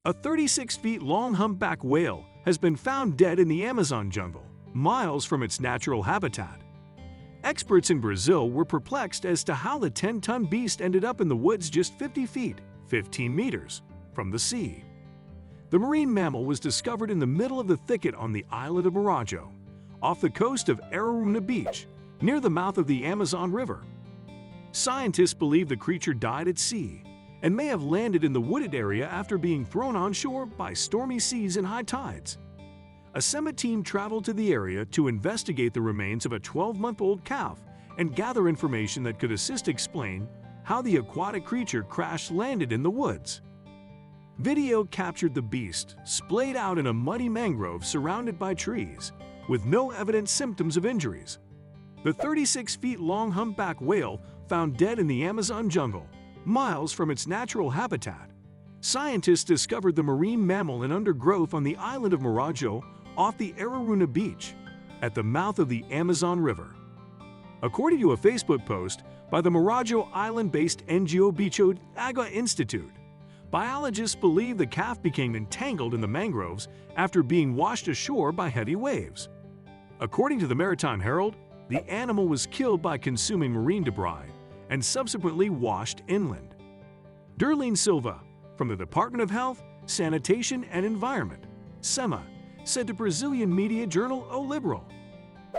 A 36-feet-long humpback whale has been found dead in the Amazon jungle, miles from its natural habitat. Experts in Brazil were perplexed as to how the 10-ton beast ended up in the woods just 50 feet, 15 meters, from the sea. The marine mammal was discovered in the middle of the thicket on the island of Marajo, off the coast of Araruna Beach, near the mouth of the Amazon River. Scientists believe the creature died at sea and may have landed in the wooded area after being thrown on shore by stormy seas and high tides. A SEMA team traveled to the area to investigate the remains of a 12-month-old calf and gather information that could assist explain how the aquatic creature crash-landed in the woods. Video captured the beast splayed out in a muddy mangrove surrounded by trees, with no evident symptoms of injuries. The 36-feet-long humpback whale found dead in the Amazon jungle, miles from its natural habitat. Scientists discovered the marine mammal in undergrowth on the island of Marajo off the Araruna Beach, at the mouth of the Amazon River. According to a Facebook post by the Marajo Island-based NGO Bicho d'Agua Institute, biologists believe the calf became entangled in the mangroves after being washed ashore by heavy waves. According to the Maritime Herald, the animal was killed by consuming marine debris and subsequently washed inland. Darlene Silva, from the Department of Health, Sanitation and Environment, SEMA, said to Brazilian media journal O Liberal,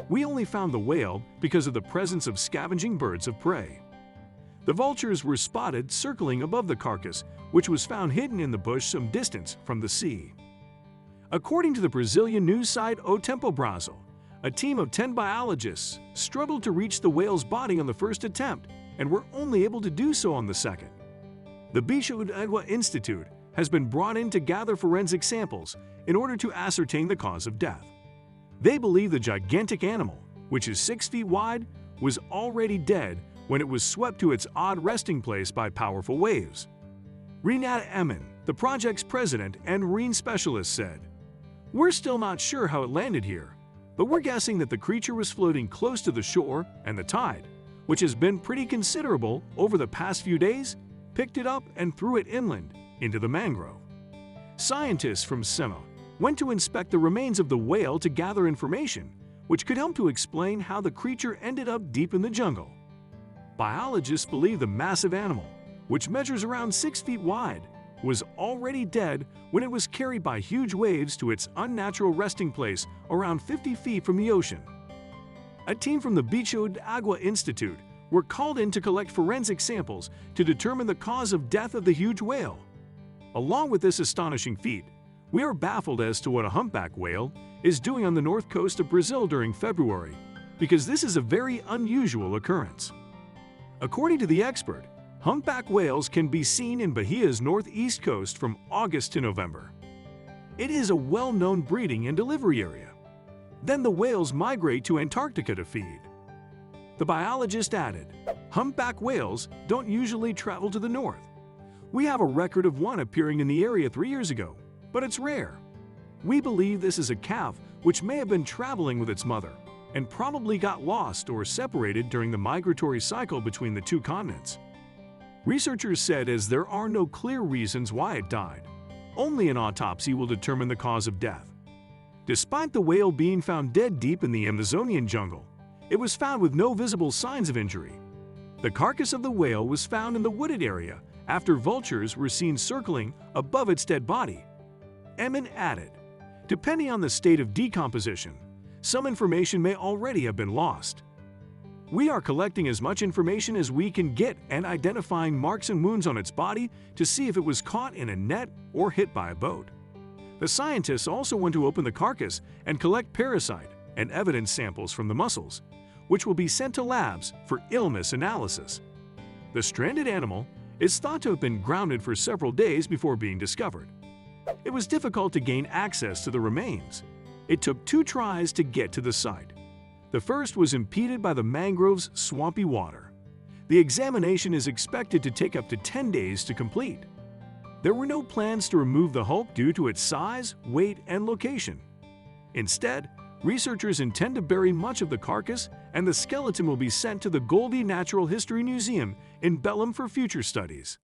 "We only found the whale because of the presence of scavenging birds of prey." The vultures were spotted circling above the carcass, which was found hidden in the bush some distance from the sea. According to the Brazilian news site O Tempo Brasil, a team of 10 biologists struggled to reach the whale's body on the first attempt and were only able to do so on the second. The Bicho d'Agua Institute has been brought in to gather forensic samples in order to ascertain the cause of death. They believe the gigantic animal, which is 6 feet wide, was already dead when it was swept to its odd resting place by powerful waves. Renata Emin, the project's president and marine specialist, said, "We're still not sure how it landed here, but we're guessing that the creature was floating close to the shore and the tide, which has been pretty considerable over the past few days, picked it up and threw it inland into the mangrove." Scientists from SEMA went to inspect the remains of the whale to gather information, which could help to explain how the creature ended up deep in the jungle. Biologists believe the massive animal, which measures around 6 feet wide, was already dead when it was carried by huge waves to its unnatural resting place around 50 feet from the ocean. A team from the Bicho d'Agua Institute were called in to collect forensic samples to determine the cause of death of the huge whale. Along with this astonishing feat, we are baffled as to what a humpback whale is doing on the north coast of Brazil during February, because this is a very unusual occurrence. According to the expert, humpback whales can be seen in Bahia's northeast coast from August to November. It is a well-known breeding and delivery area. Then the whales migrate to Antarctica to feed. The biologist added, "Humpback whales don't usually travel to the north. We have a record of one appearing in the area 3 years ago, but it's rare. We believe this is a calf which may have been traveling with its mother and probably got lost or separated during the migratory cycle between the two continents." Researchers said as there are no clear reasons why it died, only an autopsy will determine the cause of death. Despite the whale being found dead deep in the Amazonian jungle, it was found with no visible signs of injury. The carcass of the whale was found in the wooded area after vultures were seen circling above its dead body. Emin added, "Depending on the state of decomposition, some information may already have been lost. We are collecting as much information as we can get and identifying marks and wounds on its body to see if it was caught in a net or hit by a boat." The scientists also want to open the carcass and collect parasite and evidence samples from the muscles, which will be sent to labs for illness analysis. The stranded animal is thought to have been grounded for several days before being discovered. It was difficult to gain access to the remains. It took 2 tries to get to the site. The first was impeded by the mangrove's swampy water. The examination is expected to take up to 10 days to complete. There were no plans to remove the hulk due to its size, weight, and location. Instead, researchers intend to bury much of the carcass, and the skeleton will be sent to the Goldie Natural History Museum in Belém for future studies.